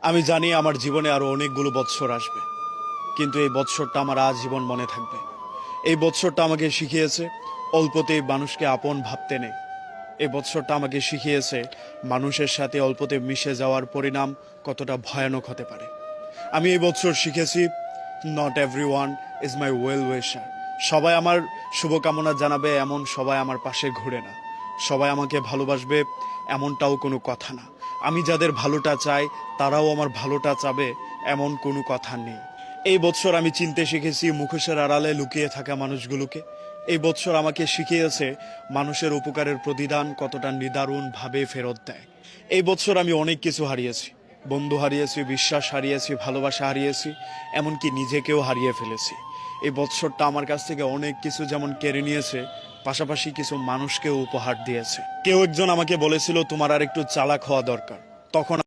আমি জানি আমার জীবনে আরো অনেকগুলো বৎসর আসবে, কিন্তু এই বৎসরটা আমার আজীবন মনে থাকবে। এই বৎসরটা আমাকে শিখিয়েছে অল্পতেই মানুষকে আপন ভাবতে নেই। এই বৎসরটা আমাকে শিখিয়েছে মানুষের সাথে অল্পতে মিশে যাওয়ার পরিণাম কতটা ভয়ানক হতে পারে। আমি এই বৎসর শিখেছি not everyone is my well উইশার। সবাই আমার শুভকামনা জানাবে এমন সবাই আমার পাশে ঘুরে না। সবাই আমাকে ভালোবাসবে এমনটাও কোনো কথা না। আমি যাদের ভালোটা চাই তারাও আমার ভালোটা চাবে এমন কোনো কথা নেই। এই বৎসর আমি চিনতে শিখেছি মুখোশের আড়ালে লুকিয়ে থাকা মানুষগুলোকে। এই বৎসর আমাকে শিখিয়েছে মানুষের উপকারের প্রতিদান কতটা নিদারুণভাবে ফেরত দেয়। এই বৎসর আমি অনেক কিছু হারিয়েছি। বন্ধু হারিয়েছি, বিশ্বাস হারিয়েছি, ভালোবাসা হারিয়েছি, এমনকি নিজেকেও হারিয়ে ফেলেছি। এই বৎসরটা আমার কাছ থেকে অনেক কিছু যেমন কেড়ে নিয়েছে, পাশাপাশি কিছু মানুষকেও উপহার দিয়েছে। কেউ একজন আমাকে বলেছিল তোমার আর একটু চালাক হওয়া দরকার। তখন